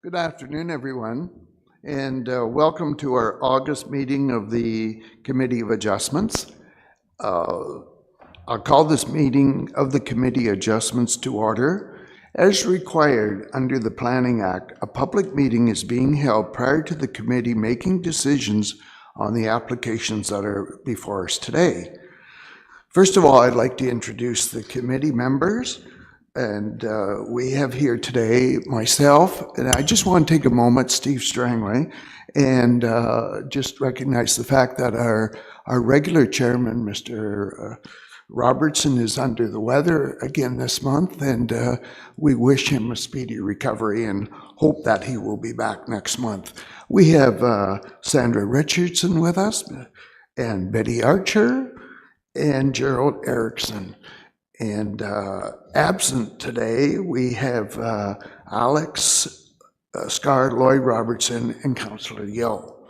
Good afternoon, everyone, and welcome to our August meeting of the Committee of Adjustments. I'll call this meeting of the Committee Adjustments to order. As required under the Planning Act, a public meeting is being held prior to the committee making decisions on the applications that are before us today. First of all, I'd like to introduce the committee members. And we have here today myself, and I just want to take a moment, Steve Strangway, and just recognize the fact that our regular chairman, Mr. Robertson, is under the weather again this month, and we wish him a speedy recovery and hope that he will be back next month. We have Sandra Richardson with us, and Betty Archer, and Gerald Erickson. And absent today, we have Alex Scar, Lloyd Robertson, and Councillor Yo.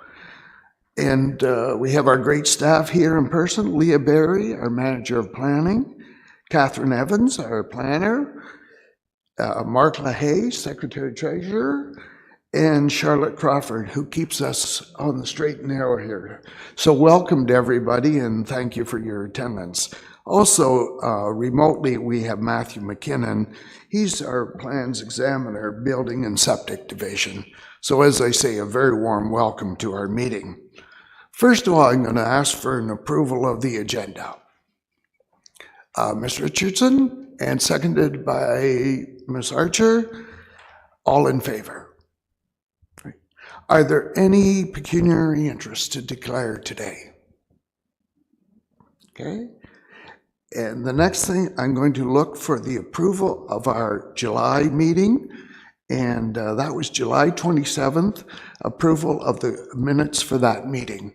And we have our great staff here in person: Leah Berry, our Manager of Planning; Catherine Evans, our Planner; Mark LaHaye, Secretary Treasurer; and Charlotte Crawford, who keeps us on the straight and narrow here. So welcome to everybody, and thank you for your attendance. Also, remotely, we have Matthew McKinnon. He's our Plans Examiner, Building and Septic Division. So as I say, a very warm welcome to our meeting. First of all, I'm going to ask for an approval of the agenda. Ms. Richardson, and seconded by Ms. Archer. All in favor? Are there any pecuniary interests to declare today? Okay. And the next thing, I'm going to look for the approval of our July meeting, and that was July 27th, approval of the minutes for that meeting.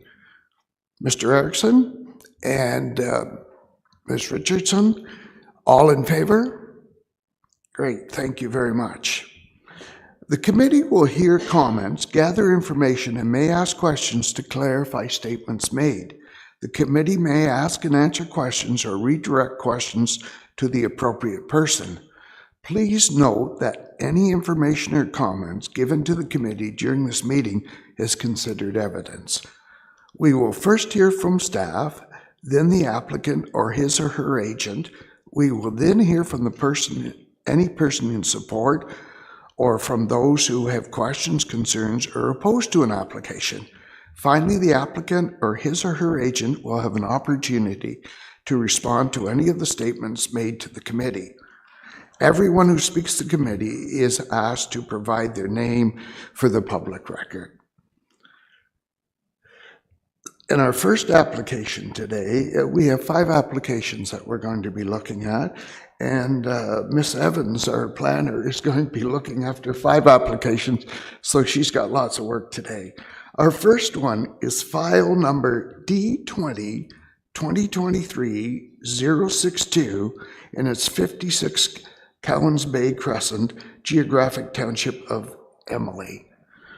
Mr. Erickson and Ms. Richardson, all in favor? Great, thank you very much. The committee will hear comments, gather information, and may ask questions to clarify statements made. The committee may ask and answer questions or redirect questions to the appropriate person. Please note that any information or comments given to the committee during this meeting is considered evidence. We will first hear from staff, then the applicant or his or her agent. We will then hear from the person, any person in support, or from those who have questions, concerns, or opposed to an application. Finally, the applicant or his or her agent will have an opportunity to respond to any of the statements made to the committee. Everyone who speaks to the committee is asked to provide their name for the public record. In our first application today, we have 5 applications that we're going to be looking at, and Miss Evans, our planner, is going to be looking after 5 applications, so she's got lots of work today. Our first one is file number D20 2023-062, and it's 56 Cowans Bay Crescent, Geographic Township of Emily.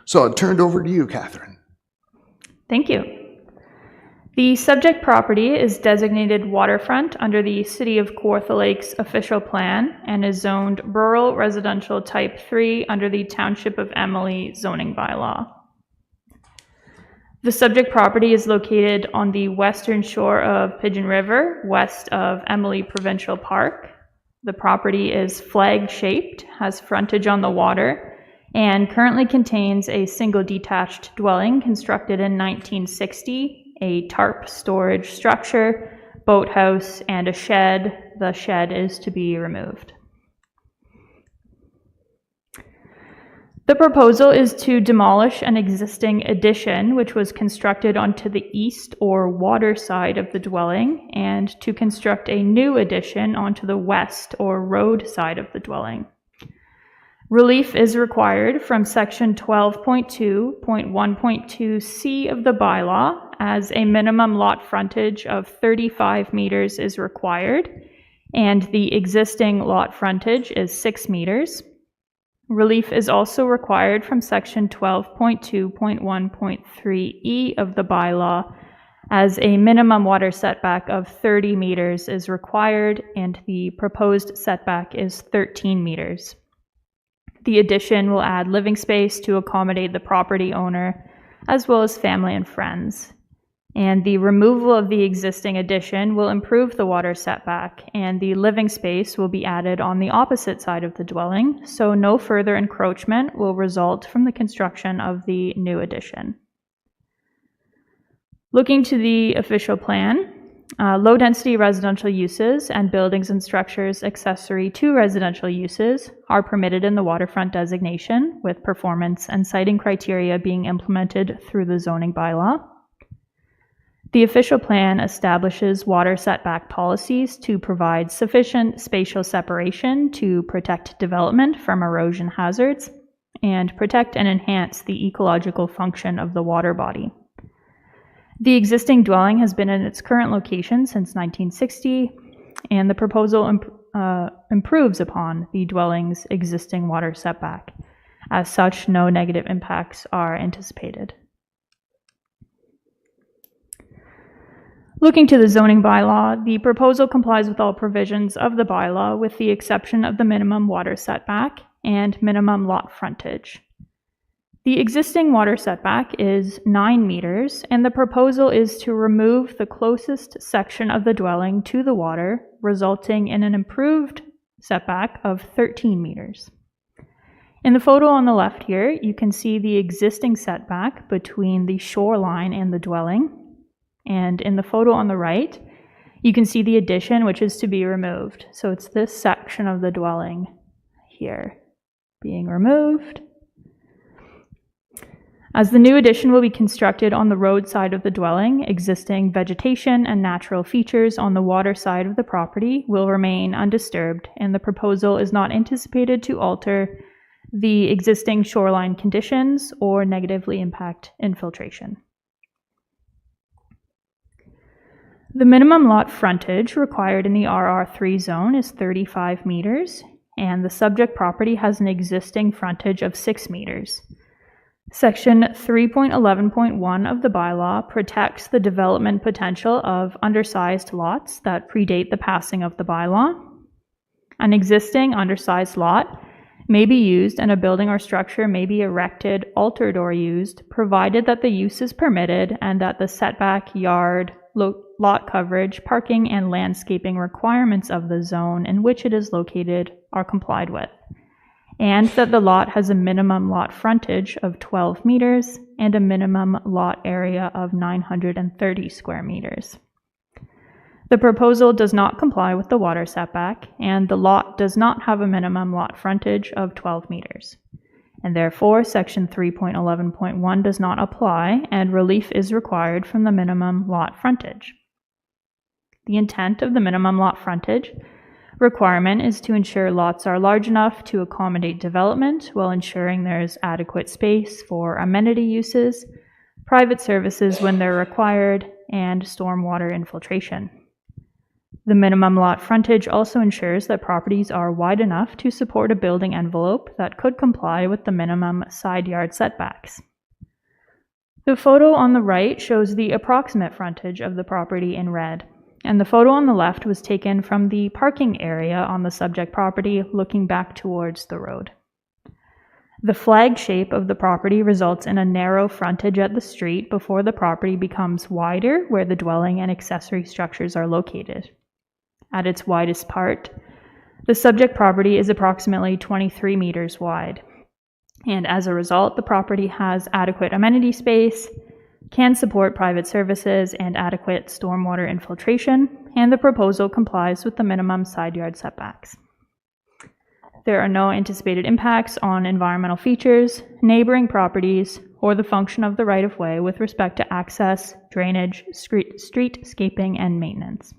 So I'll turn it over to you, Catherine. Thank you. The subject property is designated waterfront under the City of Kawartha Lakes official plan and is zoned rural residential type 3 under the Township of Emily zoning bylaw. The subject property is located on the western shore of Pigeon River, west of Emily Provincial Park. The property is flag-shaped, has frontage on the water, and currently contains a single detached dwelling constructed in 1960, a tarp storage structure, boathouse, and a shed. The shed is to be removed. The proposal is to demolish an existing addition which was constructed onto the east or water side of the dwelling, and to construct a new addition onto the west or road side of the dwelling. Relief is required from section 12.2.1.2C of the bylaw, as a minimum lot frontage of 35 meters is required, and the existing lot frontage is 6 meters. Relief is also required from section 12.2.1.3E of the bylaw, as a minimum water setback of 30 meters is required, and the proposed setback is 13 meters. The addition will add living space to accommodate the property owner, as well as family and friends. And the removal of the existing addition will improve the water setback, and the living space will be added on the opposite side of the dwelling, so no further encroachment will result from the construction of the new addition. Looking to the official plan, low-density residential uses and buildings and structures accessory to residential uses are permitted in the waterfront designation, with performance and siting criteria being implemented through the zoning bylaw. The official plan establishes water setback policies to provide sufficient spatial separation to protect development from erosion hazards and protect and enhance the ecological function of the water body. The existing dwelling has been in its current location since 1960, and the proposal improves upon the dwelling's existing water setback. As such, no negative impacts are anticipated. Looking to the zoning bylaw, the proposal complies with all provisions of the bylaw with the exception of the minimum water setback and minimum lot frontage. The existing water setback is 9 meters, and the proposal is to remove the closest section of the dwelling to the water, resulting in an improved setback of 13 meters. In the photo on the left here, you can see the existing setback between the shoreline and the dwelling. And in the photo on the right, you can see the addition which is to be removed. So it's this section of the dwelling here being removed. As the new addition will be constructed on the road side of the dwelling, existing vegetation and natural features on the water side of the property will remain undisturbed, and the proposal is not anticipated to alter the existing shoreline conditions or negatively impact infiltration. The minimum lot frontage required in the RR3 zone is 35 meters, and the subject property has an existing frontage of 6 meters. Section 3.11.1 of the bylaw protects the development potential of undersized lots that predate the passing of the bylaw. An existing undersized lot may be used and a building or structure may be erected, altered, or used, provided that the use is permitted and that the setback, yard, lot coverage, parking, and landscaping requirements of the zone in which it is located are complied with, and that the lot has a minimum lot frontage of 12 meters and a minimum lot area of 930 square meters. The proposal does not comply with the water setback, and the lot does not have a minimum lot frontage of 12 meters. And therefore, Section 3.11.1 does not apply, and relief is required from the minimum lot frontage. The intent of the minimum lot frontage requirement is to ensure lots are large enough to accommodate development while ensuring there is adequate space for amenity uses, private services when they're required, and stormwater infiltration. The minimum lot frontage also ensures that properties are wide enough to support a building envelope that could comply with the minimum side yard setbacks. The photo on the right shows the approximate frontage of the property in red, and the photo on the left was taken from the parking area on the subject property looking back towards the road. The flag shape of the property results in a narrow frontage at the street before the property becomes wider where the dwelling and accessory structures are located. At its widest part, the subject property is approximately 23 meters wide, and as a result, the property has adequate amenity space, can support private services, and adequate stormwater infiltration, and the proposal complies with the minimum side yard setbacks. There are no anticipated impacts on environmental features, neighboring properties, or the function of the right-of-way with respect to access, drainage, streetscaping, and maintenance.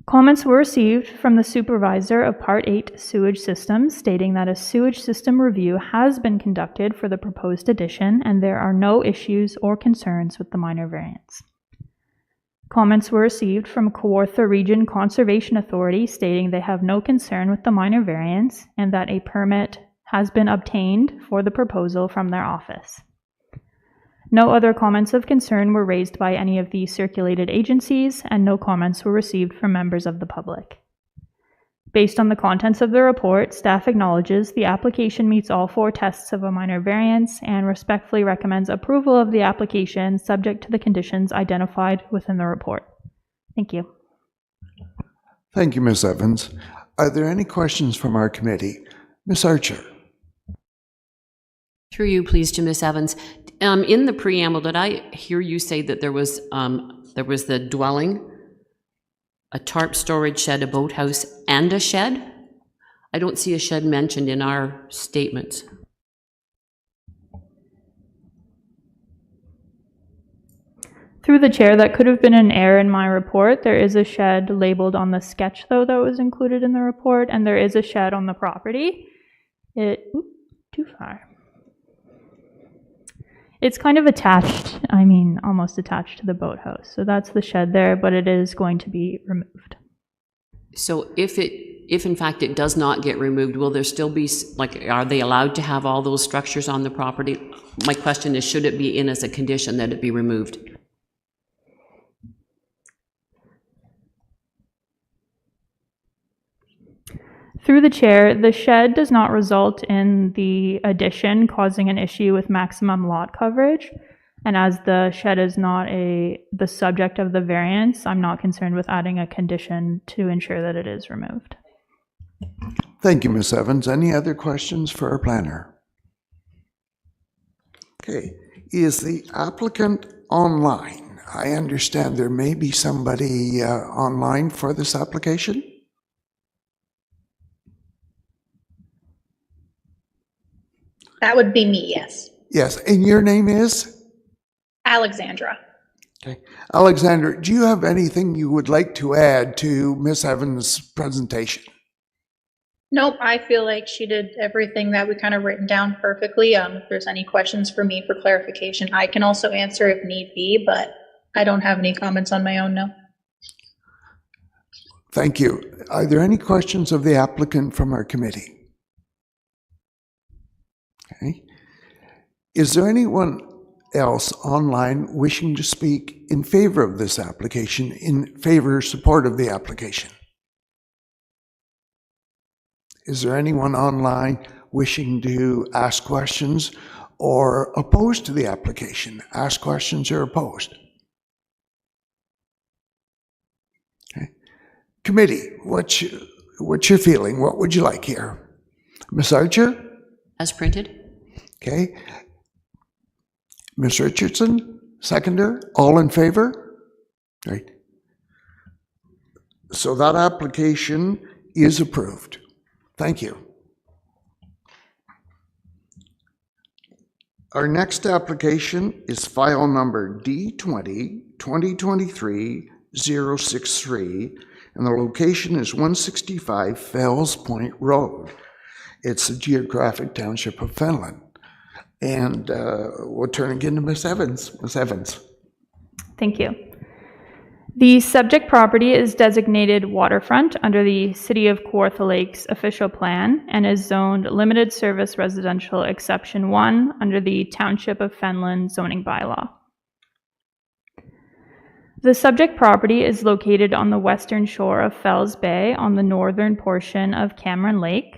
Comments were received from the supervisor of Part 8 sewage systems stating that a sewage system review has been conducted for the proposed addition and there are no issues or concerns with the minor variance. Comments were received from Kawartha Region Conservation Authority stating they have no concern with the minor variance and that a permit has been obtained for the proposal from their office. No other comments of concern were raised by any of the circulated agencies, and no comments were received from members of the public. Based on the contents of the report, staff acknowledges the application meets all 4 tests of a minor variance and respectfully recommends approval of the application subject to the conditions identified within the report. Thank you. Thank you, Ms. Evans. Are there any questions from our committee? Ms. Archer? Through you, please, to Ms. Evans. In the preamble, did I hear you say that there was the dwelling, a tarp storage shed, a boathouse, and a shed? I don't see a shed mentioned in our statements. Through the chair, that could have been an error in my report. There is a shed labeled on the sketch, though, that was included in the report, and there is a shed on the property. Too far. It's kind of attached, almost attached to the boathouse. So that's the shed there, but it is going to be removed. So if in fact it does not get removed, will there still be, are they allowed to have all those structures on the property? My question is, should it be in as a condition that it be removed? Through the chair, the shed does not result in the addition causing an issue with maximum lot coverage. And as the shed is not the subject of the variance, I'm not concerned with adding a condition to ensure that it is removed. Thank you, Ms. Evans. Any other questions for our planner? Okay. Is the applicant online? I understand there may be somebody online for this application. That would be me, yes. Yes, and your name is? Alexandra. Okay. Alexander, do you have anything you would like to add to Ms. Evans' presentation? Nope, I feel like she did everything that we kind of written down perfectly. If there's any questions for me for clarification, I can also answer if need be, but I don't have any comments on my own, no. Thank you. Are there any questions of the applicant from our committee? Okay. Is there anyone else online wishing to speak in favor of this application, in favor or support of the application? Is there anyone online wishing to ask questions or opposed to the application? Ask questions or opposed? Okay. Committee, what's your feeling? What would you like here? Ms. Archer? As printed? Okay. Ms. Richardson, seconder, all in favor? Right. So that application is approved. Thank you. Our next application is file number D20-2023-063, and the location is 165 Fells Point Road. It's the geographic township of Fenelon. And we'll turn again to Ms. Evans. Ms. Evans. Thank you. The subject property is designated waterfront under the City of Kawartha Lakes official plan and is zoned limited service residential exception 1 under the Township of Fenelon zoning bylaw. The subject property is located on the western shore of Fells Bay on the northern portion of Cameron Lake.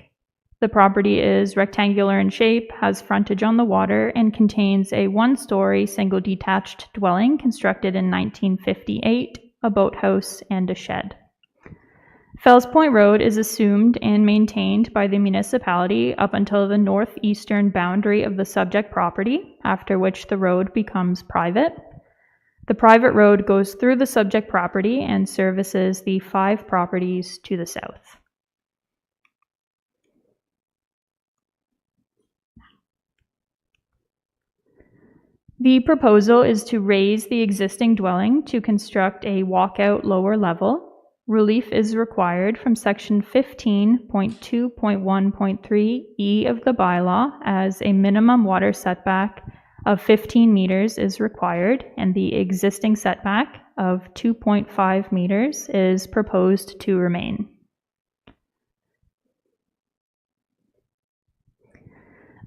The property is rectangular in shape, has frontage on the water, and contains a 1-story single detached dwelling constructed in 1958, a boathouse, and a shed. Fells Point Road is assumed and maintained by the municipality up until the northeastern boundary of the subject property, after which the road becomes private. The private road goes through the subject property and services the 5 properties to the south. The proposal is to raise the existing dwelling to construct a walkout lower level. Relief is required from section 15.2.1.3E of the bylaw, as a minimum water setback of 15 meters is required, and the existing setback of 2.5 meters is proposed to remain.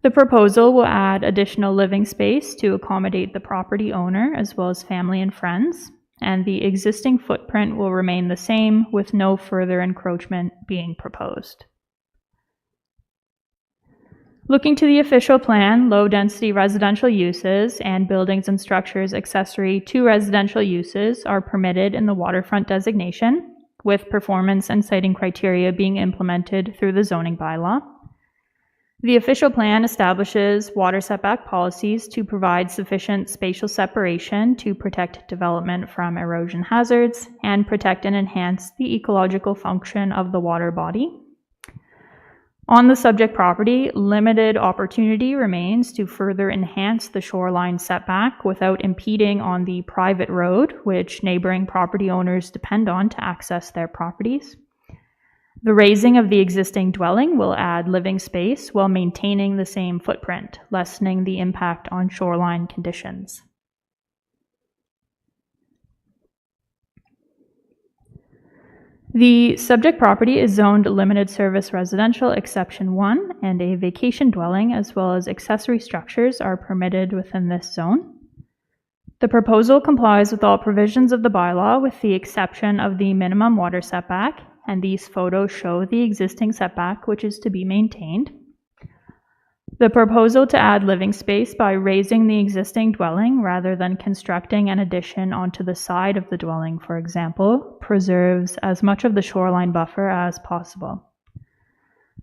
The proposal will add additional living space to accommodate the property owner as well as family and friends. and the existing footprint will remain the same with no further encroachment being proposed. Looking to the official plan, low-density residential uses and buildings and structures accessory to residential uses are permitted in the waterfront designation, with performance and siting criteria being implemented through the zoning bylaw. The official plan establishes water setback policies to provide sufficient spatial separation to protect development from erosion hazards and protect and enhance the ecological function of the water body. On the subject property, limited opportunity remains to further enhance the shoreline setback without impeding on the private road, which neighboring property owners depend on to access their properties. The raising of the existing dwelling will add living space while maintaining the same footprint, lessening the impact on shoreline conditions. The subject property is zoned limited service residential exception 1, and a vacation dwelling as well as accessory structures are permitted within this zone. The proposal complies with all provisions of the bylaw with the exception of the minimum water setback, and these photos show the existing setback which is to be maintained. The proposal to add living space by raising the existing dwelling rather than constructing an addition onto the side of the dwelling, for example, preserves as much of the shoreline buffer as possible.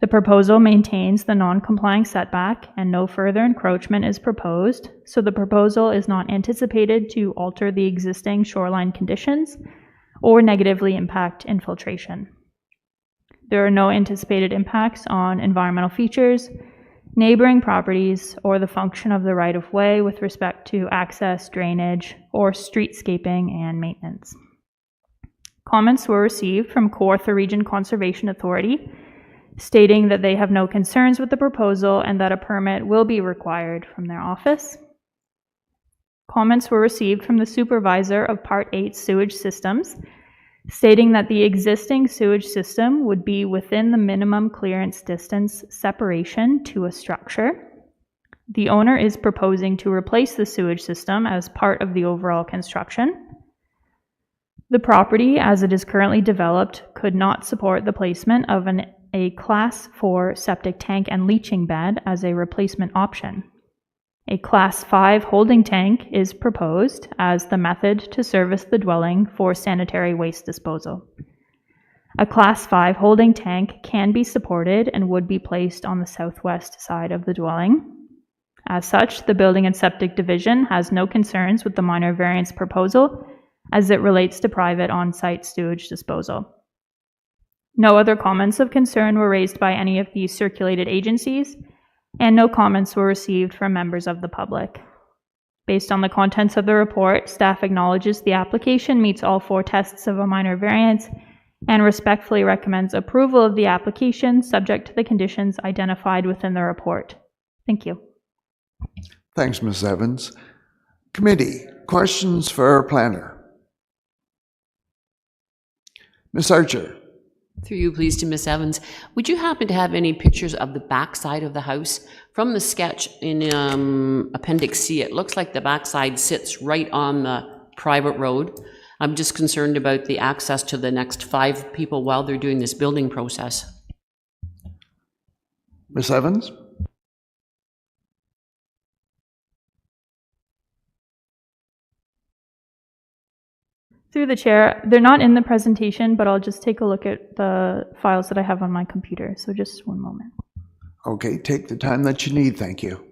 The proposal maintains the non-complying setback and no further encroachment is proposed, so the proposal is not anticipated to alter the existing shoreline conditions or negatively impact infiltration. There are no anticipated impacts on environmental features, neighboring properties, or the function of the right-of-way with respect to access, drainage, or streetscaping and maintenance. Comments were received from Kawartha Region Conservation Authority, stating that they have no concerns with the proposal and that a permit will be required from their office. Comments were received from the supervisor of Part 8 sewage systems, stating that the existing sewage system would be within the minimum clearance distance separation to a structure. The owner is proposing to replace the sewage system as part of the overall construction. The property, as it is currently developed, could not support the placement of a Class 4 septic tank and leaching bed as a replacement option. A Class 5 holding tank is proposed as the method to service the dwelling for sanitary waste disposal. A Class 5 holding tank can be supported and would be placed on the southwest side of the dwelling. As such, the Building and Septic Division has no concerns with the minor variance proposal as it relates to private on-site sewage disposal. No other comments of concern were raised by any of the circulated agencies, and no comments were received from members of the public. Based on the contents of the report, staff acknowledges the application meets all 4 tests of a minor variance and respectfully recommends approval of the application subject to the conditions identified within the report. Thank you. Thanks, Ms. Evans. Committee, questions for our planner? Ms. Archer. Through you, please, to Ms. Evans. Would you happen to have any pictures of the backside of the house? From the sketch in Appendix C, it looks like the backside sits right on the private road. I'm just concerned about the access to the next 5 people while they're doing this building process. Ms. Evans? Through the chair, they're not in the presentation, but I'll just take a look at the files that I have on my computer. So just one moment. Okay, take the time that you need. Thank you.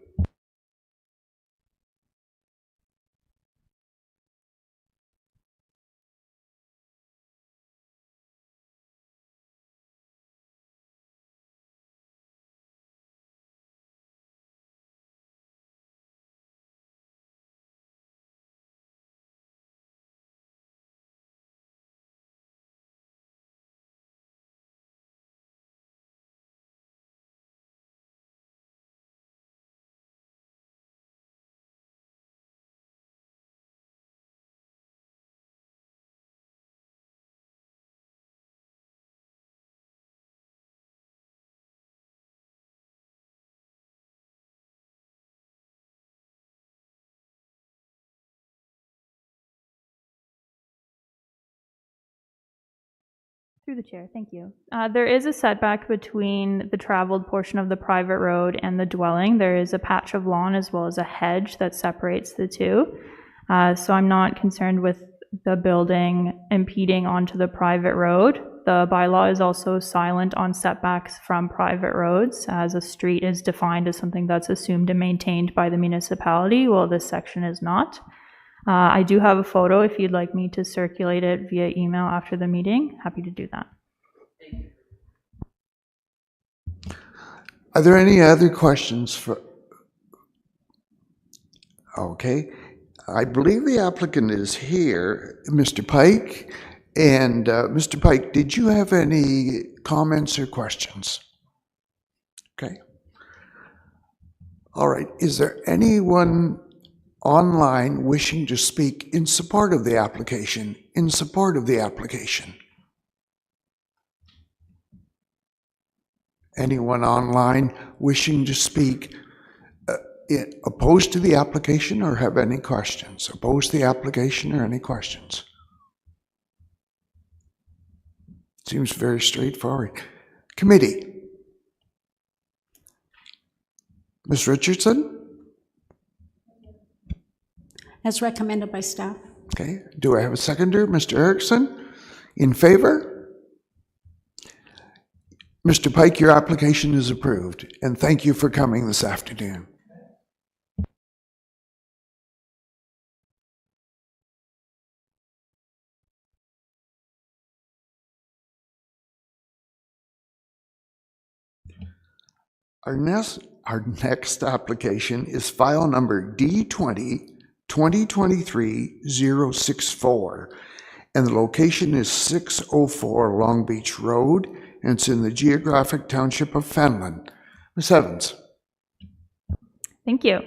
Through the chair, thank you. There is a setback between the traveled portion of the private road and the dwelling. There is a patch of lawn as well as a hedge that separates the two. So I'm not concerned with the building impeding onto the private road. The bylaw is also silent on setbacks from private roads, as a street is defined as something that's assumed and maintained by the municipality, while this section is not. I do have a photo if you'd like me to circulate it via email after the meeting. Happy to do that. Are there any other questions for? Okay, I believe the applicant is here, Mr. Pike. And Mr. Pike, did you have any comments or questions? Okay. All right, is there anyone online wishing to speak in support of the application? In support of the application? Anyone online wishing to speak opposed to the application or have any questions? Opposed to the application or any questions? Seems very straightforward. Committee. Ms. Richardson? As recommended by staff. Okay, do I have a seconder? Mr. Erickson? In favor? Mr. Pike, your application is approved, and thank you for coming this afternoon. Our next application is file number D20-2023-064, and the location is 604 Long Beach Road, and it's in the geographic township of Fenelon. Ms. Evans. Thank you.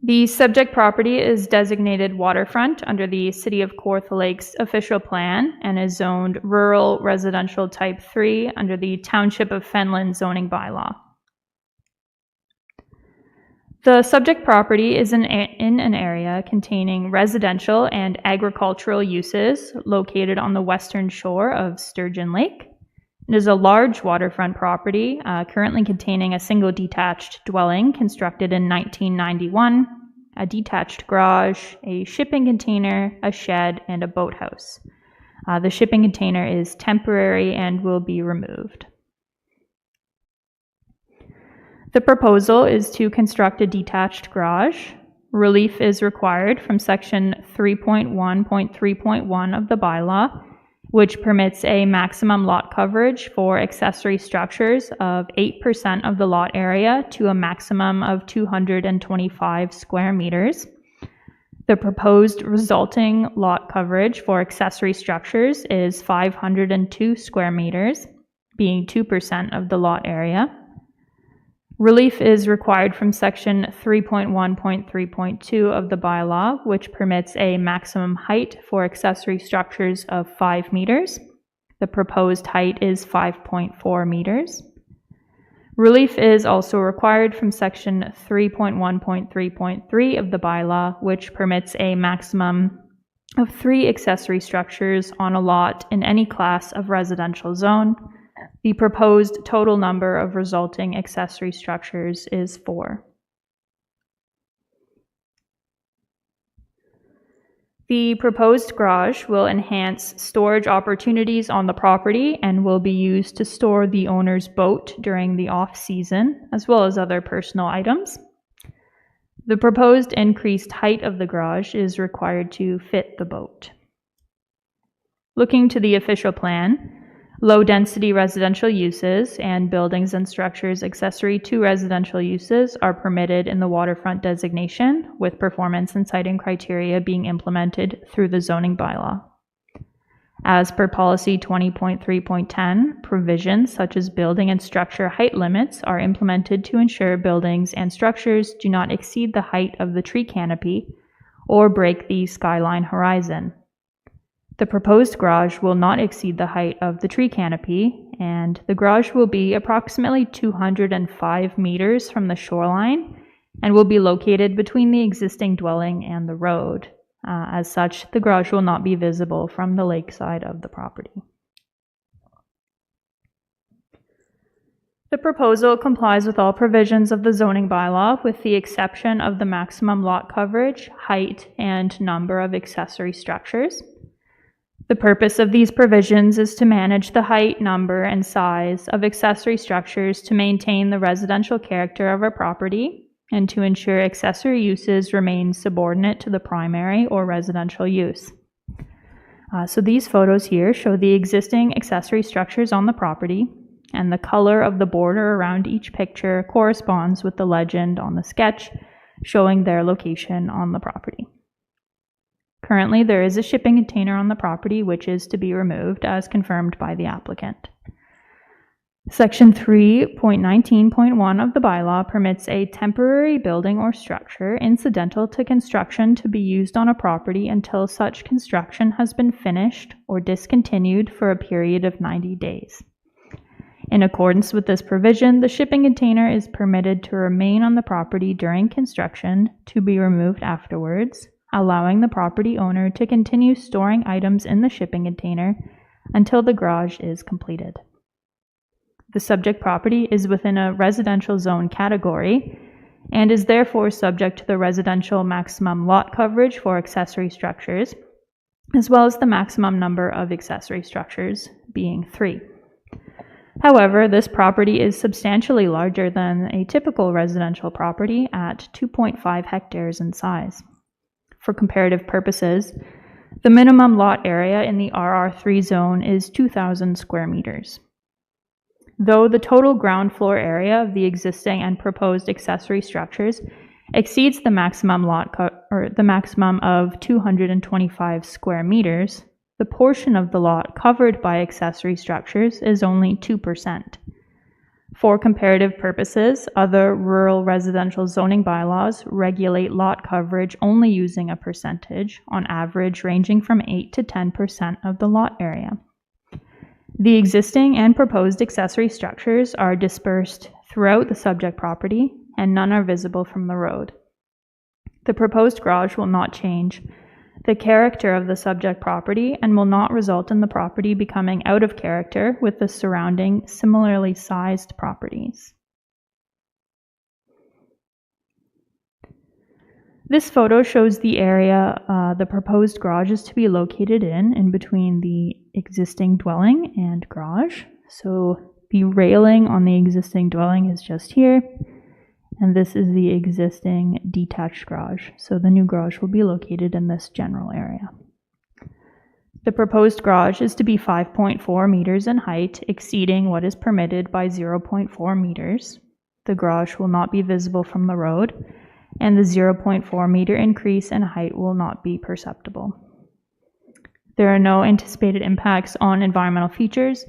The subject property is designated waterfront under the City of Kawartha Lakes official plan and is zoned rural residential type 3 under the Township of Fenelon zoning bylaw. The subject property is in an area containing residential and agricultural uses located on the western shore of Sturgeon Lake. It is a large waterfront property currently containing a single detached dwelling constructed in 1991, a detached garage, a shipping container, a shed, and a boathouse. The shipping container is temporary and will be removed. The proposal is to construct a detached garage. Relief is required from section 3.1.3.1 of the bylaw, which permits a maximum lot coverage for accessory structures of 8% of the lot area to a maximum of 225 square meters. The proposed resulting lot coverage for accessory structures is 502 square meters, being 2% of the lot area. Relief is required from section 3.1.3.2 of the bylaw, which permits a maximum height for accessory structures of 5 meters. The proposed height is 5.4 meters. Relief is also required from section 3.1.3.3 of the bylaw, which permits a maximum of 3 accessory structures on a lot in any class of residential zone. The proposed total number of resulting accessory structures is 4. The proposed garage will enhance storage opportunities on the property and will be used to store the owner's boat during the off-season, as well as other personal items. The proposed increased height of the garage is required to fit the boat. Looking to the official plan, low-density residential uses and buildings and structures accessory to residential uses are permitted in the waterfront designation, with performance and siting criteria being implemented through the zoning bylaw. As per policy 20.3.10, provisions such as building and structure height limits are implemented to ensure buildings and structures do not exceed the height of the tree canopy or break the skyline horizon. The proposed garage will not exceed the height of the tree canopy, and the garage will be approximately 205 meters from the shoreline and will be located between the existing dwelling and the road. As such, the garage will not be visible from the lakeside of the property. The proposal complies with all provisions of the zoning bylaw with the exception of the maximum lot coverage, height, and number of accessory structures. The purpose of these provisions is to manage the height, number, and size of accessory structures to maintain the residential character of a property and to ensure accessory uses remain subordinate to the primary or residential use. So these photos here show the existing accessory structures on the property, and the color of the border around each picture corresponds with the legend on the sketch showing their location on the property. Currently, there is a shipping container on the property which is to be removed as confirmed by the applicant. Section 3.19.1 of the bylaw permits a temporary building or structure incidental to construction to be used on a property until such construction has been finished or discontinued for a period of 90 days. In accordance with this provision, the shipping container is permitted to remain on the property during construction to be removed afterwards, allowing the property owner to continue storing items in the shipping container until the garage is completed. The subject property is within a residential zone category and is therefore subject to the residential maximum lot coverage for accessory structures, as well as the maximum number of accessory structures, being 3. However, this property is substantially larger than a typical residential property at 2.5 hectares in size. For comparative purposes, the minimum lot area in the RR3 zone is 2,000 square meters. Though the total ground floor area of the existing and proposed accessory structures exceeds the maximum the maximum of 225 square meters, the portion of the lot covered by accessory structures is only 2%. For comparative purposes, other rural residential zoning bylaws regulate lot coverage only using a percentage, on average ranging from 8 to 10% of the lot area. The existing and proposed accessory structures are dispersed throughout the subject property, and none are visible from the road. The proposed garage will not change the character of the subject property and will not result in the property becoming out of character with the surrounding similarly sized properties. This photo shows the area the proposed garage is to be located in between the existing dwelling and garage. So the railing on the existing dwelling is just here, and this is the existing detached garage. So the new garage will be located in this general area. The proposed garage is to be 5.4 meters in height, exceeding what is permitted by 0.4 meters. The garage will not be visible from the road, and the 0.4 meter increase in height will not be perceptible. There are no anticipated impacts on environmental features,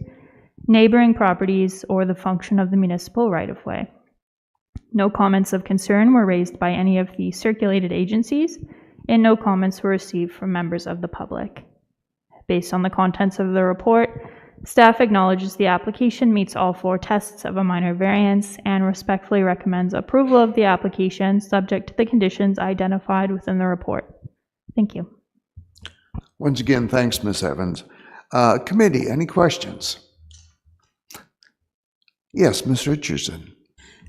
neighboring properties, or the function of the municipal right-of-way. No comments of concern were raised by any of the circulated agencies, and no comments were received from members of the public. Based on the contents of the report, staff acknowledges the application meets all 4 tests of a minor variance and respectfully recommends approval of the application subject to the conditions identified within the report. Thank you. Once again, thanks, Ms. Evans. Committee, any questions? Yes, Ms. Richardson.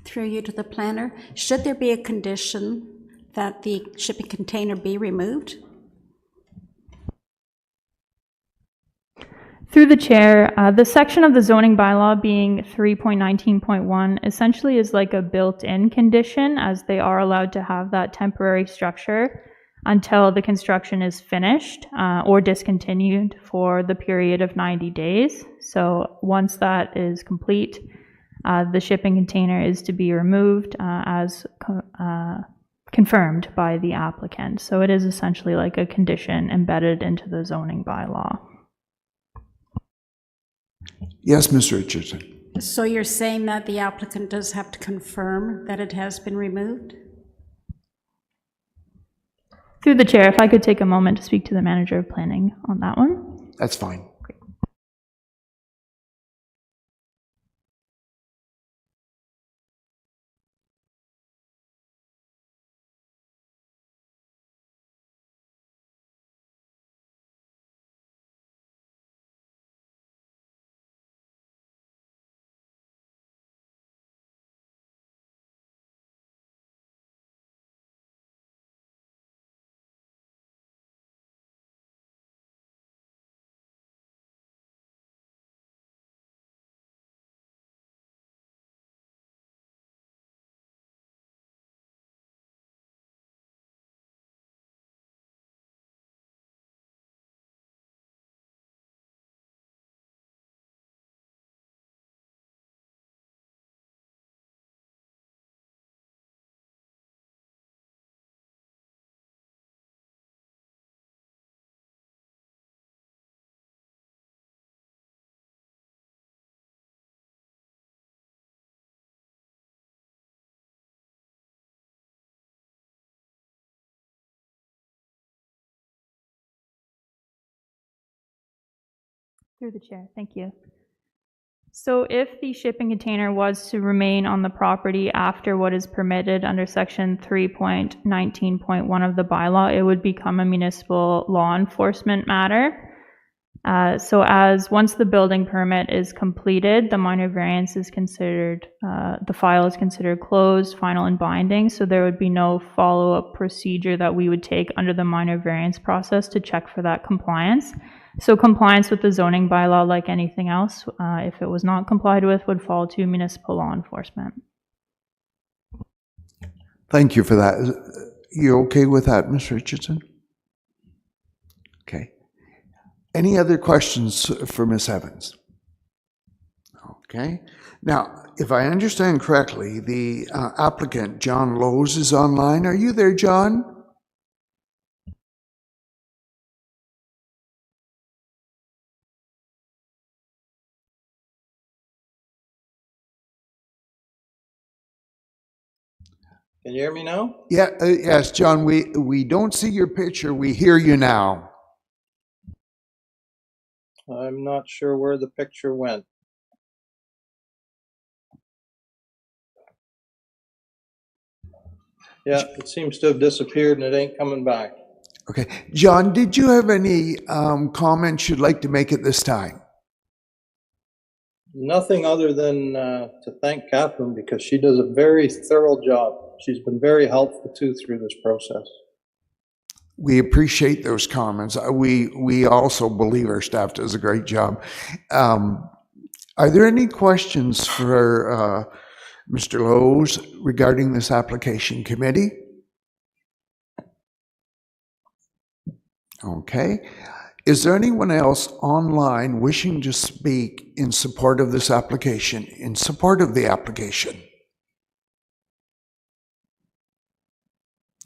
Through you to the planner, should there be a condition that the shipping container be removed? Through the chair, the section of the zoning bylaw being 3.19.1 essentially is like a built-in condition, as they are allowed to have that temporary structure until the construction is finished or discontinued for the period of 90 days. So once that is complete, the shipping container is to be removed as confirmed by the applicant. So it is essentially like a condition embedded into the zoning bylaw. Yes, Ms. Richardson. So you're saying that the applicant does have to confirm that it has been removed? Through the chair, if I could take a moment to speak to the manager of planning on that one. That's fine. Through the chair, thank you. So if the shipping container was to remain on the property after what is permitted under section 3.19.1 of the bylaw, it would become a municipal law enforcement matter. So as once the building permit is completed, the minor variance is considered, the file is considered closed, final and binding, so there would be no follow-up procedure that we would take under the minor variance process to check for that compliance. So compliance with the zoning bylaw, like anything else, if it was not complied with, would fall to municipal law enforcement. Thank you for that. You okay with that, Ms. Richardson? Okay. Any other questions for Ms. Evans? Okay. Now, if I understand correctly, the applicant, John Lowe's, is online. Are you there, John? Can you hear me now? Yeah, yes, John, we don't see your picture. We hear you now. I'm not sure where the picture went. Yeah, it seems to have disappeared and it ain't coming back. Okay. John, did you have any comments you'd like to make at this time? Nothing other than to thank Catherine because she does a very thorough job. She's been very helpful too through this process. We appreciate those comments. We also believe our staff does a great job. Are there any questions for Mr. Lowe's regarding this application committee? Okay. Is there anyone else online wishing to speak in support of this application, in support of the application?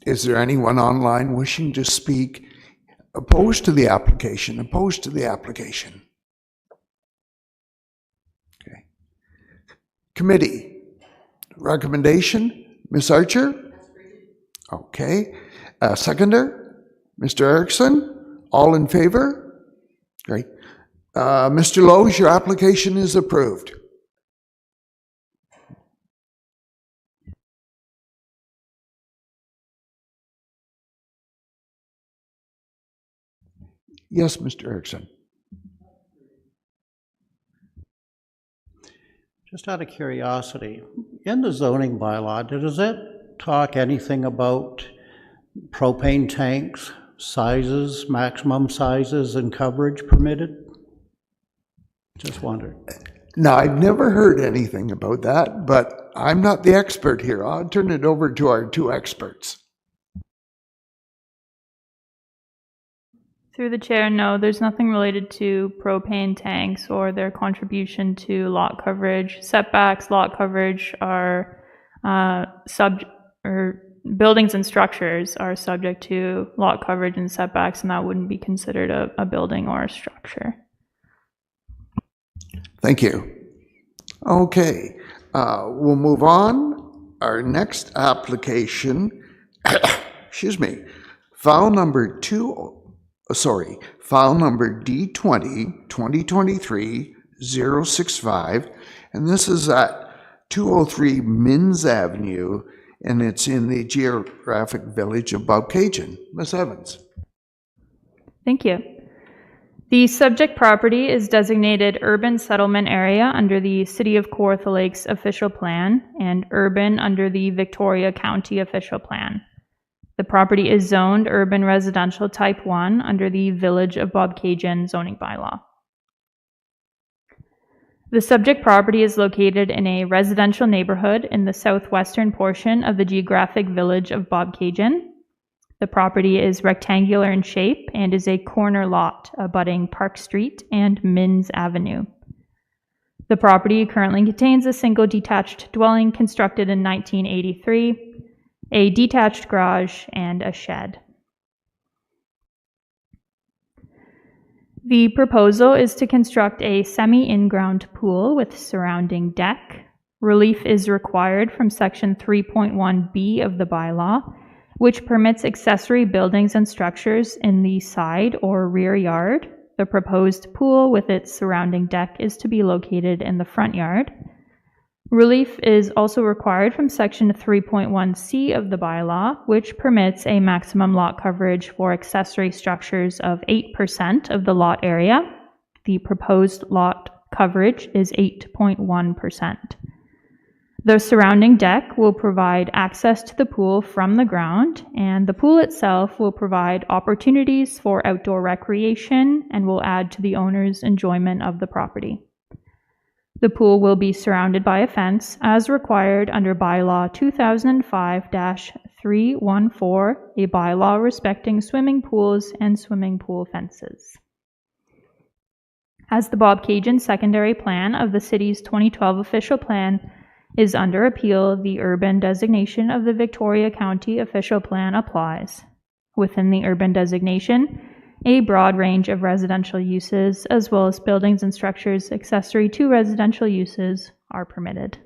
Is there anyone online wishing to speak opposed to the application, opposed to the application? Okay. Committee, recommendation, Ms. Archer? Okay. Seconder, Mr. Erickson? All in favor? Great. Mr. Lowe's, your application is approved. Yes, Mr. Erickson. Just out of curiosity, in the zoning bylaw, does it talk anything about propane tanks, sizes, maximum sizes and coverage permitted? Just wondered. Now, I've never heard anything about that, but I'm not the expert here. I'll turn it over to our two experts. Through the chair, no, there's nothing related to propane tanks or their contribution to lot coverage. Setbacks, lot coverage are buildings and structures are subject to lot coverage and setbacks, and that wouldn't be considered a building or a structure. Thank you. Okay, we'll move on. Our next application, excuse me, file number D20 2023-065, and this is at 203 Minns Avenue, and it's in the geographic village of Bobcaygeon. Ms. Evans. Thank you. The subject property is designated urban settlement area under the City of Kawartha Lakes official plan and urban under the Victoria County official plan. The property is zoned urban residential type 1 under the Village of Bobcaygeon zoning bylaw. The subject property is located in a residential neighborhood in the southwestern portion of the geographic village of Bobcaygeon. The property is rectangular in shape and is a corner lot abutting Park Street and Minns Avenue. The property currently contains a single detached dwelling constructed in 1983, a detached garage, and a shed. The proposal is to construct a semi-in-ground pool with surrounding deck. Relief is required from section 3.1B of the bylaw, which permits accessory buildings and structures in the side or rear yard The proposed pool with its surrounding deck is to be located in the front yard. Relief is also required from Section 3.1C of the bylaw, which permits a maximum lot coverage for accessory structures of 8% of the lot area. The proposed lot coverage is 8.1%. The surrounding deck will provide access to the pool from the ground, and the pool itself will provide opportunities for outdoor recreation and will add to the owner's enjoyment of the property. The pool will be surrounded by a fence as required under bylaw 2005-314, a bylaw respecting swimming pools and swimming pool fences. As the Bob Cajun secondary plan of the city's 2012 official plan is under appeal, the urban designation of the Victoria County official plan applies. Within the urban designation, a broad range of residential uses, as well as buildings and structures accessory to residential uses, are permitted.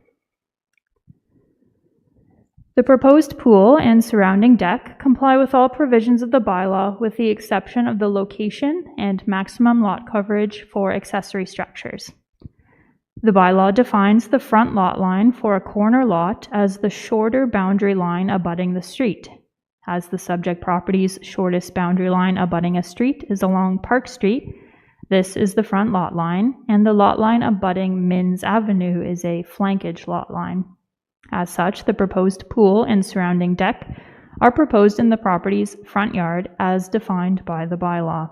The proposed pool and surrounding deck comply with all provisions of the bylaw with the exception of the location and maximum lot coverage for accessory structures. The bylaw defines the front lot line for a corner lot as the shorter boundary line abutting the street. As the subject property's shortest boundary line abutting a street is along Park Street, this is the front lot line, and the lot line abutting Minns Avenue is a flankage lot line. As such, the proposed pool and surrounding deck are proposed in the property's front yard as defined by the bylaw.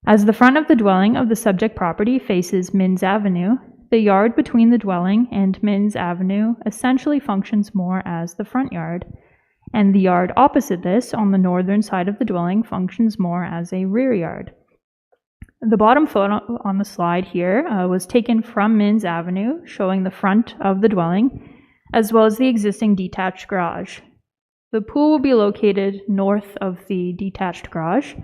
As the front of the dwelling of the subject property faces Minns Avenue, the yard between the dwelling and Minns Avenue essentially functions more as the front yard, and the yard opposite this on the northern side of the dwelling functions more as a rear yard. The bottom photo on the slide here was taken from Minns Avenue, showing the front of the dwelling, as well as the existing detached garage. The pool will be located north of the detached garage,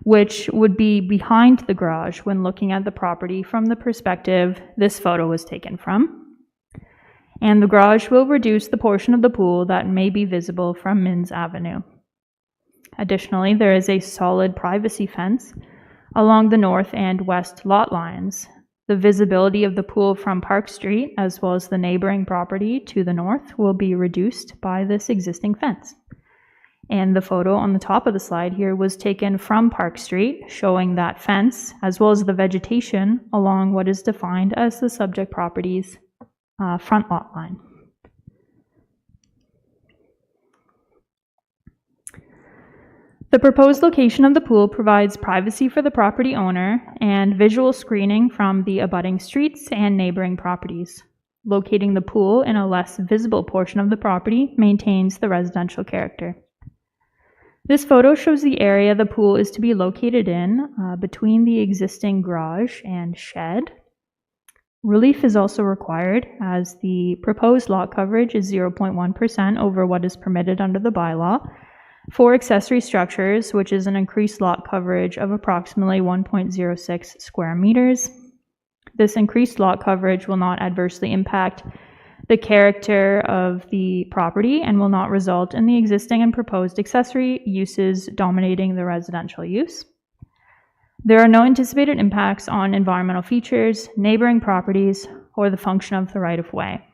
which would be behind the garage when looking at the property from the perspective this photo was taken from. And the garage will reduce the portion of the pool that may be visible from Minns Avenue. Additionally, there is a solid privacy fence along the north and west lot lines. The visibility of the pool from Park Street, as well as the neighboring property to the north, will be reduced by this existing fence. And the photo on the top of the slide here was taken from Park Street, showing that fence, as well as the vegetation along what is defined as the subject property's front lot line. The proposed location of the pool provides privacy for the property owner and visual screening from the abutting streets and neighboring properties. Locating the pool in a less visible portion of the property maintains the residential character. This photo shows the area the pool is to be located in between the existing garage and shed. Relief is also required as the proposed lot coverage is 0.1% over what is permitted under the bylaw for accessory structures, which is an increased lot coverage of approximately 1.06 square meters. This increased lot coverage will not adversely impact the character of the property and will not result in the existing and proposed accessory uses dominating the residential use. There are no anticipated impacts on environmental features, neighboring properties, or the function of the right-of-way.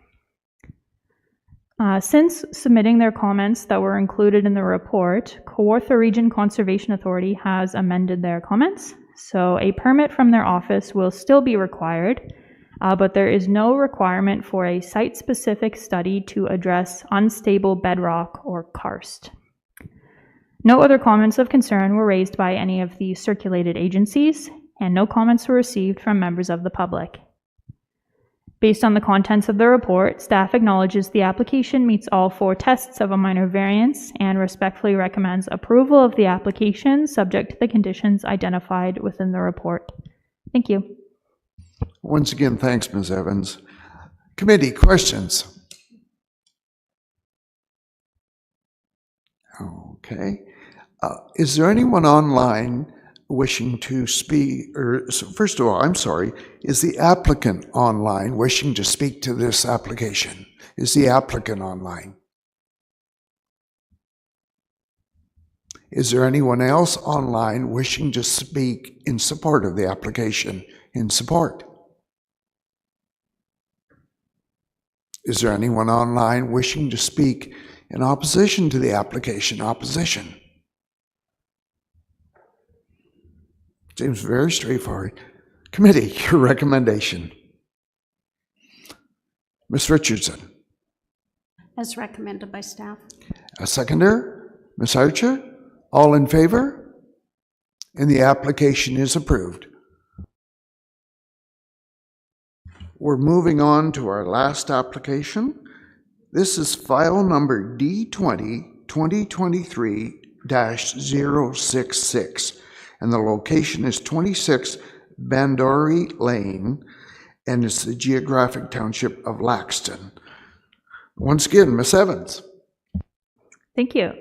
Since submitting their comments that were included in the report, Kawartha Region Conservation Authority has amended their comments, so a permit from their office will still be required, but there is no requirement for a site-specific study to address unstable bedrock or karst. No other comments of concern were raised by any of the circulated agencies, and no comments were received from members of the public. Based on the contents of the report, staff acknowledges the application meets all 4 tests of a minor variance and respectfully recommends approval of the application subject to the conditions identified within the report. Thank you. Once again, thanks, Ms. Evans. Committee, questions? Okay. Is there anyone online wishing to speak, first of all, I'm sorry, is the applicant online wishing to speak to this application? Is the applicant online? Is there anyone else online wishing to speak in support of the application? In support? Is there anyone online wishing to speak in opposition to the application? Opposition? Seems very straightforward. Committee, your recommendation. Ms. Richardson. As recommended by staff. A seconder? Ms. Archer? All in favor? And the application is approved. We're moving on to our last application. This is file number D20 2023-066, and the location is 26 Bandori Lane, and it's the geographic township of Laxton. Once again, Ms. Evans. Thank you.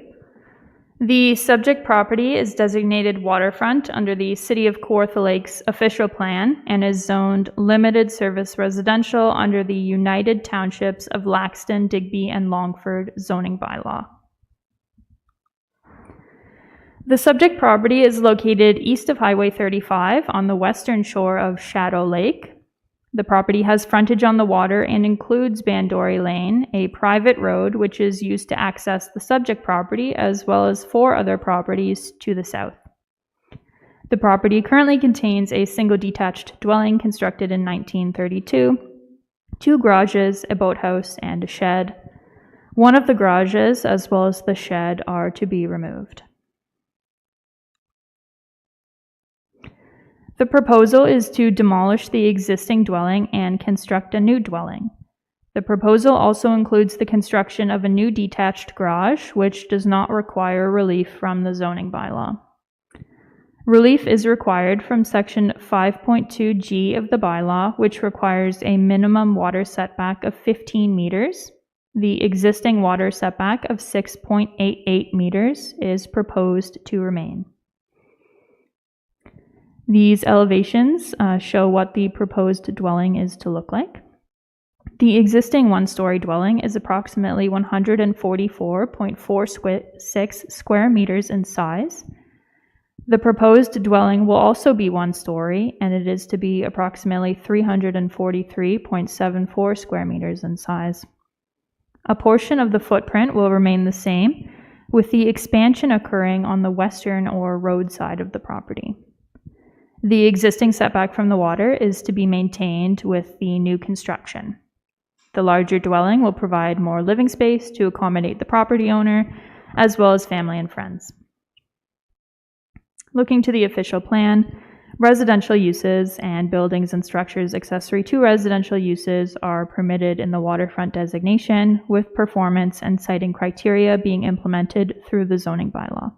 The subject property is designated waterfront under the City of Kawartha Lakes official plan and is zoned limited service residential under the United Townships of Laxton, Digby, and Longford zoning bylaw. The subject property is located east of Highway 35 on the western shore of Shadow Lake. The property has frontage on the water and includes Bandori Lane, a private road which is used to access the subject property, as well as 4 other properties to the south. The property currently contains a single detached dwelling constructed in 1932, 2 garages, a boathouse, and a shed. One of the garages, as well as the shed, are to be removed. The proposal is to demolish the existing dwelling and construct a new dwelling. The proposal also includes the construction of a new detached garage, which does not require relief from the zoning bylaw. Relief is required from Section 5.2G of the bylaw, which requires a minimum water setback of 15 meters. The existing water setback of 6.88 meters is proposed to remain. These elevations show what the proposed dwelling is to look like. The existing one-story dwelling is approximately 144.46 square meters in size. The proposed dwelling will also be one-story, and it is to be approximately 343.74 square meters in size. A portion of the footprint will remain the same, with the expansion occurring on the western or road side of the property. The existing setback from the water is to be maintained with the new construction. The larger dwelling will provide more living space to accommodate the property owner, as well as family and friends. Looking to the official plan, residential uses and buildings and structures accessory to residential uses are permitted in the waterfront designation, with performance and siting criteria being implemented through the zoning bylaw.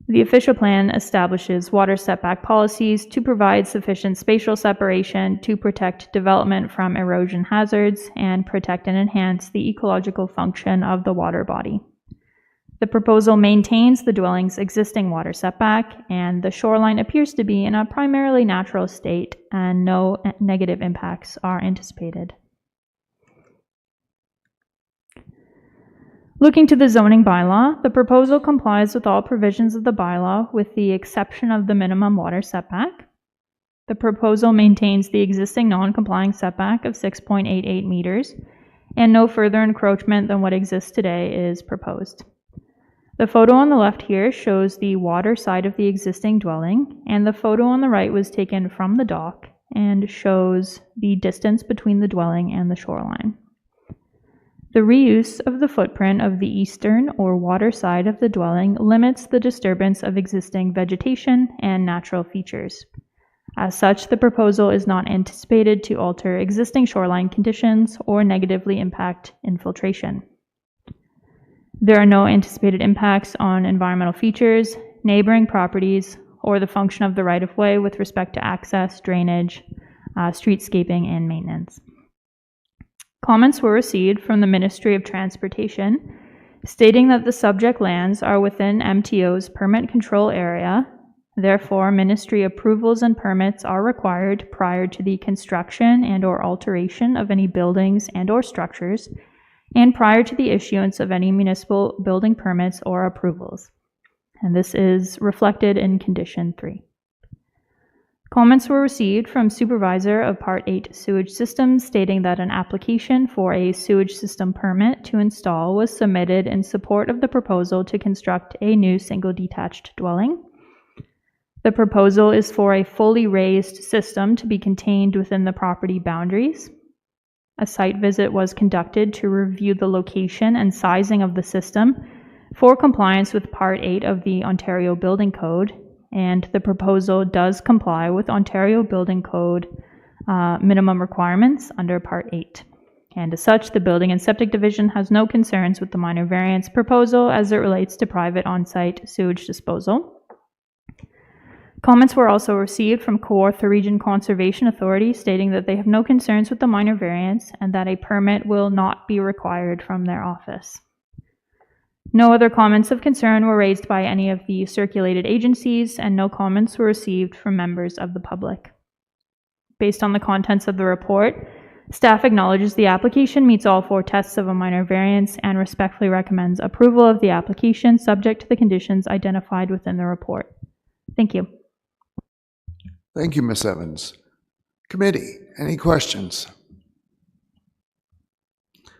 The official plan establishes water setback policies to provide sufficient spatial separation to protect development from erosion hazards and protect and enhance the ecological function of the water body. The proposal maintains the dwelling's existing water setback, and the shoreline appears to be in a primarily natural state, and no negative impacts are anticipated. Looking to the zoning bylaw, the proposal complies with all provisions of the bylaw with the exception of the minimum water setback. The proposal maintains the existing non-complying setback of 6.88 meters, and no further encroachment than what exists today is proposed. The photo on the left here shows the water side of the existing dwelling, and the photo on the right was taken from the dock and shows the distance between the dwelling and the shoreline. The reuse of the footprint of the eastern or water side of the dwelling limits the disturbance of existing vegetation and natural features. As such, the proposal is not anticipated to alter existing shoreline conditions or negatively impact infiltration. There are no anticipated impacts on environmental features, neighboring properties, or the function of the right-of-way with respect to access, drainage, streetscaping, and maintenance. Comments were received from the Ministry of Transportation stating that the subject lands are within MTO's permit control area. Therefore, ministry approvals and permits are required prior to the construction and/or alteration of any buildings and/or structures, and prior to the issuance of any municipal building permits or approvals. and this is reflected in condition 3. Comments were received from Supervisor of Part 8 Sewage Systems stating that an application for a sewage system permit to install was submitted in support of the proposal to construct a new single detached dwelling. The proposal is for a fully raised system to be contained within the property boundaries. A site visit was conducted to review the location and sizing of the system for compliance with Part 8 of the Ontario Building Code, and the proposal does comply with Ontario Building Code minimum requirements under Part 8. And as such, the Building and Septic Division has no concerns with the minor variance proposal as it relates to private on-site sewage disposal. Comments were also received from Kawartha Region Conservation Authority stating that they have no concerns with the minor variance and that a permit will not be required from their office. No other comments of concern were raised by any of the circulated agencies, and no comments were received from members of the public. Based on the contents of the report, staff acknowledges the application meets all 4 tests of a minor variance and respectfully recommends approval of the application subject to the conditions identified within the report. Thank you. Thank you, Ms. Evans. Committee, any questions?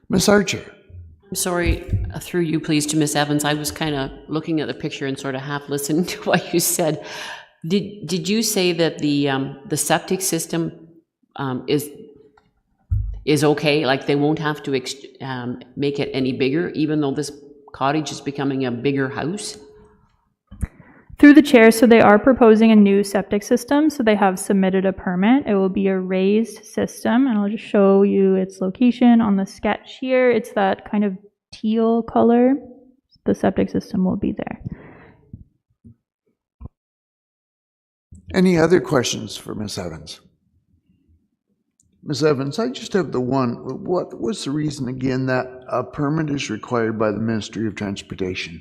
Ms. Archer? I'm sorry, through you, please, to Ms. Evans. I was kind of looking at the picture and sort of half listening to what you said. Did you say that the septic system is okay? Like they won't have to make it any bigger, even though this cottage is becoming a bigger house? Through the chair, so they are proposing a new septic system, so they have submitted a permit. It will be a raised system, and I'll just show you its location on the sketch here. It's that kind of teal color. The septic system will be there. Any other questions for Ms. Evans? Ms. Evans, I just have the one. What was the reason again that a permit is required by the Ministry of Transportation?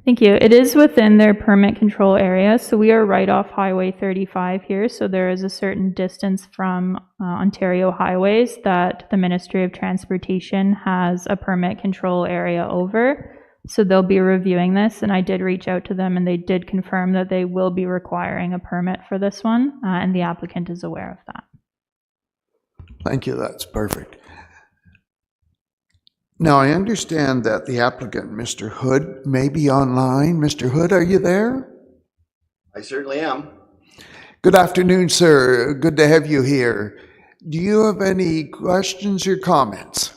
Thank you. It is within their permit control area, so we are right off Highway 35 here, so there is a certain distance from Ontario highways that the Ministry of Transportation has a permit control area over, so they'll be reviewing this, and I did reach out to them and they did confirm that they will be requiring a permit for this one, and the applicant is aware of that. Thank you, that's perfect. Now, I understand that the applicant, Mr. Hood, may be online. Mr. Hood, are you there? I certainly am. Good afternoon, sir. Good to have you here. Do you have any questions or comments?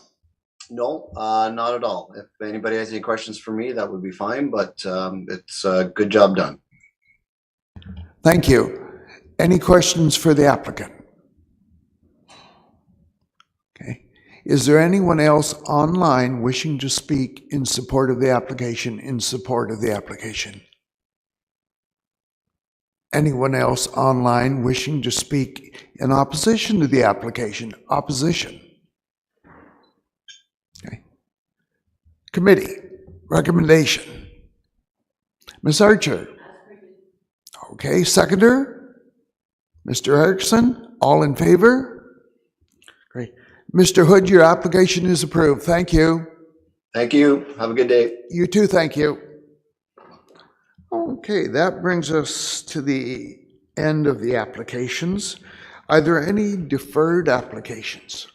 No, not at all. If anybody has any questions for me, that would be fine, but it's a good job done. Thank you. Any questions for the applicant? Okay. Is there anyone else online wishing to speak in support of the application, Anyone else online wishing to speak in opposition to the application? Opposition. Okay. Committee, recommendation. Ms. Archer. Okay, seconder? Mr. Erickson, all in favor? Great. Mr. Hood, your application is approved. Thank you. Thank you. Have a good day. You too, thank you. Okay, that brings us to the end of the applications. Are there any deferred applications?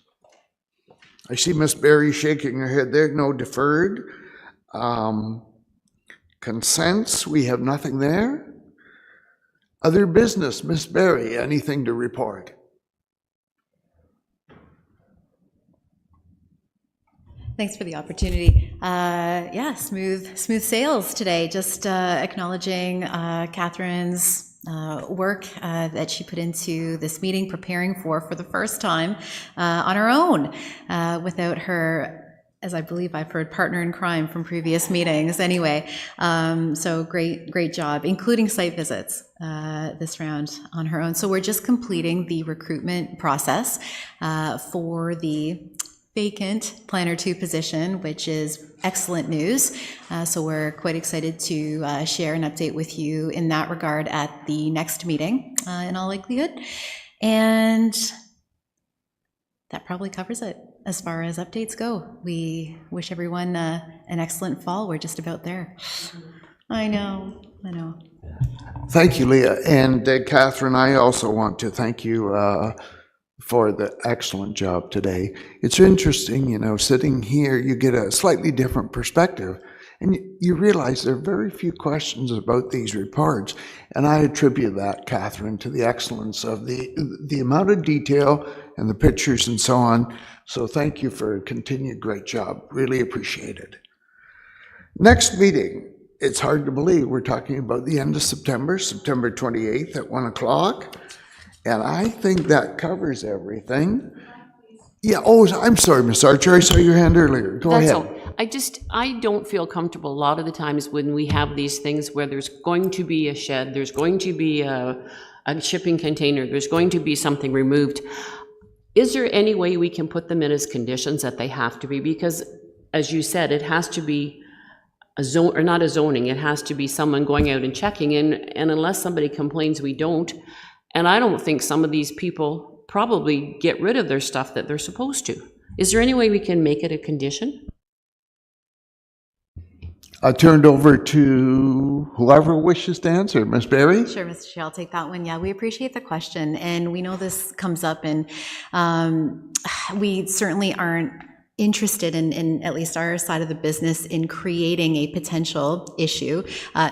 I see Ms. Berry shaking her head there. No deferred. Consents, we have nothing there. Other business, Ms. Berry, anything to report? Thanks for the opportunity. Yeah, smooth sales today. Just acknowledging Catherine's work that she put into this meeting, preparing for the first time on her own, without her, as I believe I've heard, partner in crime from previous meetings. Anyway, so great job, including site visits this round on her own. So we're just completing the recruitment process for the vacant Planner 2 position, which is excellent news. So we're quite excited to share an update with you in that regard at the next meeting in all likelihood. And that probably covers it as far as updates go. We wish everyone an excellent fall. We're just about there. I know. Thank you, Leah. And Catherine, I also want to thank you for the excellent job today. It's interesting, you know, sitting here, you get a slightly different perspective, and you realize there are very few questions about these reports. And I attribute that, Catherine, to the excellence of the amount of detail and the pictures and so on. So thank you for a continued great job. Really appreciate it. Next meeting. It's hard to believe we're talking about the end of September, September 28th at 1 o'clock. And I think that covers everything. Yeah, oh, I'm sorry, Ms. Archer, I saw your hand earlier. Go That's ahead. all. I don't feel comfortable a lot of the times when we have these things where there's going to be a shed, there's going to be a shipping container, there's going to be something removed. Is there any way we can put them in as conditions that they have to be? Because, as you said, it has to be a zone, or not a zoning, it has to be someone going out and checking in, and unless somebody complains, we don't. And I don't think some of these people probably get rid of their stuff that they're supposed to. Is there any way we can make it a condition? I turned over to whoever wishes to answer. Ms. Berry? Sure, Mr. Chair, I'll take that one. Yeah, we appreciate the question, and we know this comes up, and we certainly aren't interested in at least our side of the business in creating a potential issue.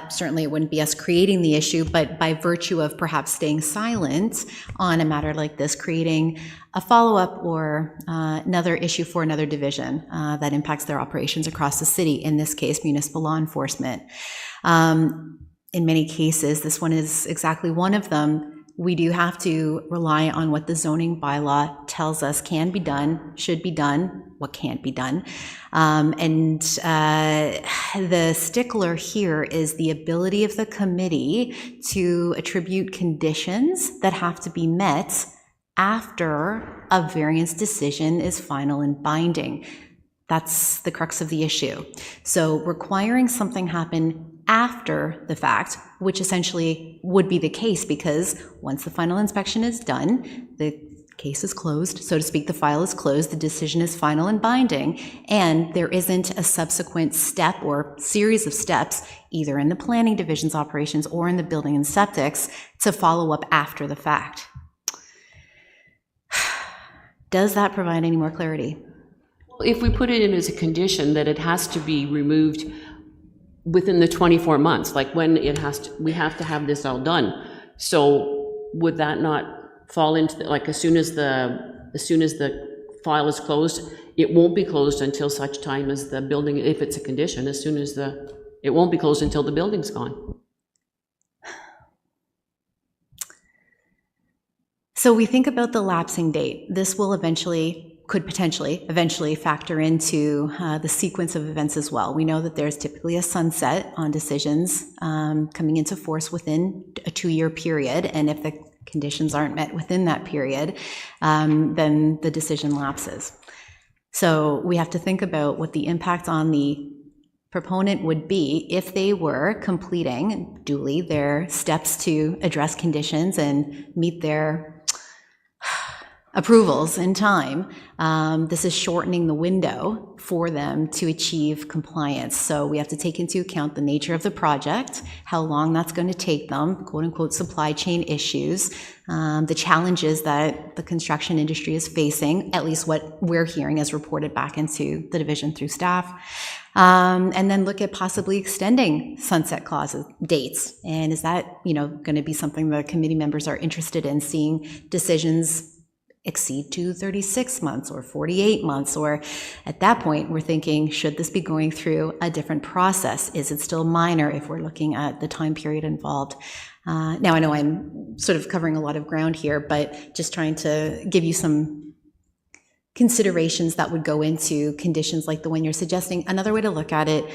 Certainly it wouldn't be us creating the issue, but by virtue of perhaps staying silent on a matter like this, creating a follow-up or another issue for another division that impacts their operations across the city, in this case, municipal law enforcement. In many cases, this one is exactly one of them. We do have to rely on what the zoning bylaw tells us can be done, should be done, what can't be done. The stickler here is the ability of the committee to attribute conditions that have to be met after a variance decision is final and binding. That's the crux of the issue. So requiring something happen after the fact, which essentially would be the case, because once the final inspection is done, the case is closed, so to speak, the file is closed, the decision is final and binding, and there isn't a subsequent step or series of steps, either in the planning division's operations or in the building and septics, to follow up after the fact. Does that provide any more clarity? If we put it in as a condition that it has to be removed within the 24 months, like when it has to, we have to have this all done. So would that not fall into, like, as soon as the file is closed, it won't be closed until such time as the building, if it's a condition, it won't be closed until the building's gone. So we think about the lapsing date. This will could potentially eventually factor into the sequence of events as well. We know that there's typically a sunset on decisions coming into force within a 2-year period, and if the conditions aren't met within that period, then the decision lapses. So we have to think about what the impact on the proponent would be if they were completing duly their steps to address conditions and meet their approvals in time. This is shortening the window for them to achieve compliance. So we have to take into account the nature of the project, how long that's going to take them, quote unquote supply chain issues, the challenges that the construction industry is facing, at least what we're hearing as reported back into the division through staff. And then look at possibly extending sunset clauses, dates. And is that, going to be something the committee members are interested in, seeing decisions exceed to 36 months or 48 months, or at that point we're thinking, should this be going through a different process? Is it still minor if we're looking at the time period involved? Now I know I'm sort of covering a lot of ground here, but just trying to give you some considerations that would go into conditions like the one you're suggesting. Another way to look at it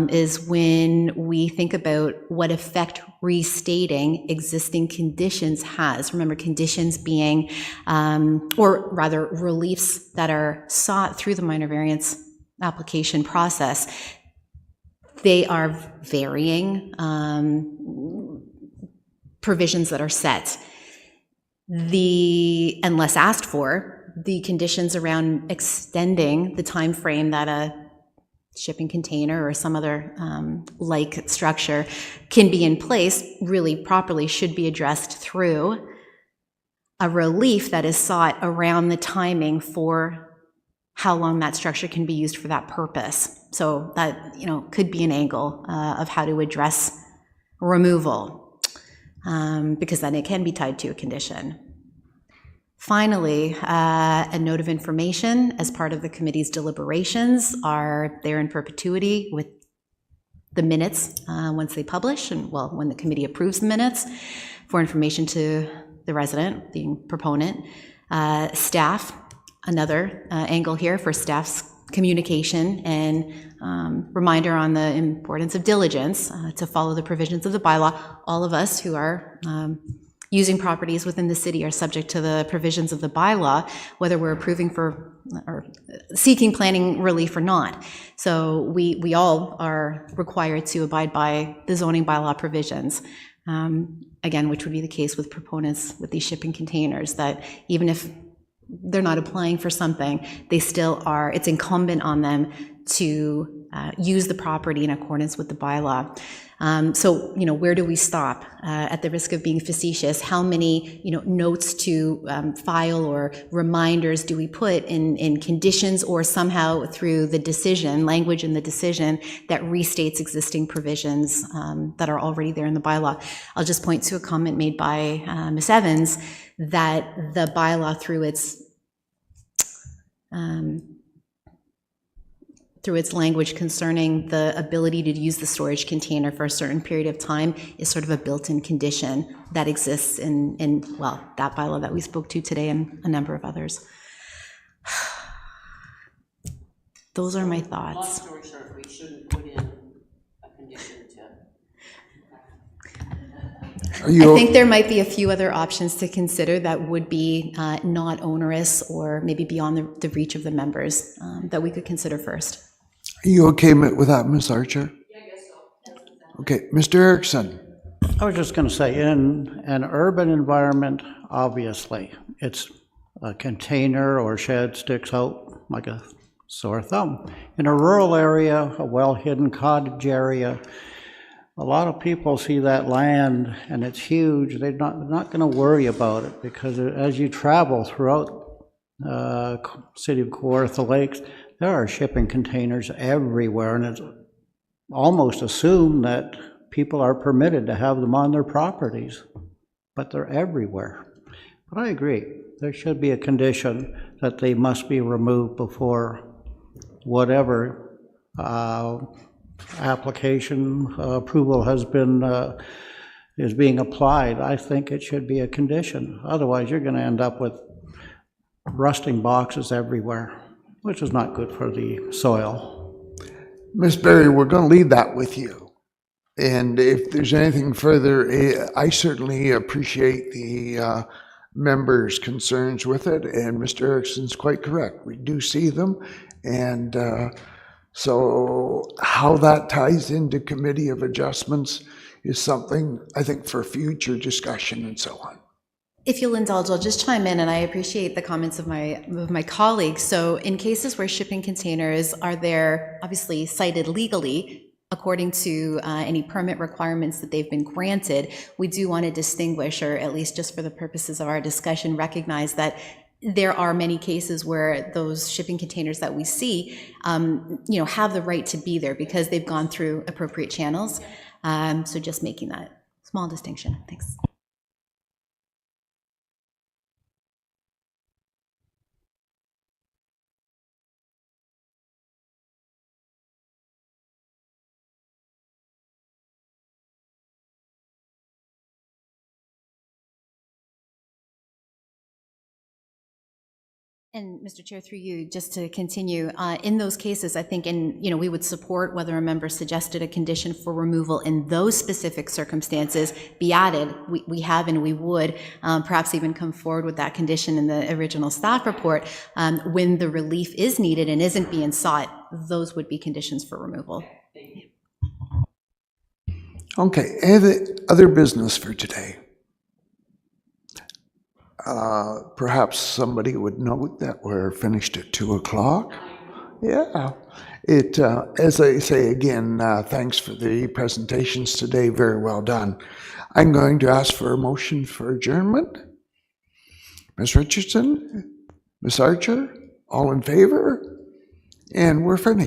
is when we think about what effect restating existing conditions has. Remember, conditions being, or rather reliefs that are sought through the minor variance application process. They are varying provisions that are set. Unless asked for, the conditions around extending the time frame that a shipping container or some other like structure can be in place really properly should be addressed through a relief that is sought around the timing for how long that structure can be used for that purpose. So that, could be an angle of how to address removal, because then it can be tied to a condition. Finally, a note of information as part of the committee's deliberations are there in perpetuity with the minutes once they publish, and well, when the committee approves the minutes, for information to the resident, the proponent, staff, another angle here for staff's communication and reminder on the importance of diligence to follow the provisions of the bylaw. All of us who are using properties within the city are subject to the provisions of the bylaw, whether we're approving for or seeking planning relief or not. So we all are required to abide by the zoning bylaw provisions. Again, which would be the case with proponents with these shipping containers, that even if they're not applying for something, they still are, it's incumbent on them to use the property in accordance with the bylaw. So, where do we stop? At the risk of being facetious, how many, notes to file or reminders do we put in conditions or somehow through the decision, language in the decision that restates existing provisions that are already there in the bylaw? I'll just point to a comment made by Ms. Evans that the bylaw through its language concerning the ability to use the storage container for a certain period of time is sort of a built-in condition that exists in that bylaw that we spoke to today and a number of others. Those are my thoughts. Long story short, we shouldn't put in a condition to. I think there might be a few other options to consider that would be not onerous or maybe beyond the reach of the members that we could consider first. Are you okay with that, Ms. Archer? Yeah, I guess so. Okay, Mr. Erickson. I was just going to say, in an urban environment, obviously, it's a container or shed sticks out like a sore thumb. In a rural area, a well-hidden cottage area, a lot of people see that land and it's huge. They're not going to worry about it, because as you travel throughout city of Kawartha Lakes, there are shipping containers everywhere, and it's almost assumed that people are permitted to have them on their properties, but they're everywhere. But I agree, there should be a condition that they must be removed before whatever application approval has been is being applied. I think it should be a condition. Otherwise, you're going to end up with rusting boxes everywhere, which is not good for the soil. Ms. Berry, we're going to leave that with you. And if there's anything further, I certainly appreciate the members' concerns with it, and Mr. Erickson's quite correct. We do see them, and so how that ties into Committee of Adjustments is something, I think, for future discussion and so on. If you'll indulge, I'll just chime in, and I appreciate the comments of my colleagues. So in cases where shipping containers are there, obviously cited legally, according to any permit requirements that they've been granted, we do want to distinguish, or at least just for the purposes of our discussion, recognize that there are many cases where those shipping containers that we see, have the right to be there because they've gone through appropriate channels. So just making that small distinction. Thanks. And Mr. Chair, through you, just to continue, in those cases, I think, we would support whether a member suggested a condition for removal in those specific circumstances be added. We have and we would perhaps even come forward with that condition in the original staff report. When the relief is needed and isn't being sought, those would be conditions for removal. Okay, any other business for today? Perhaps somebody would note that we're finished at 2 o'clock. Yeah. As I say again, thanks for the presentations today. Very well done. I'm going to ask for a motion for adjournment. Ms. Richardson, Ms. Archer, all in favor? And we're finished.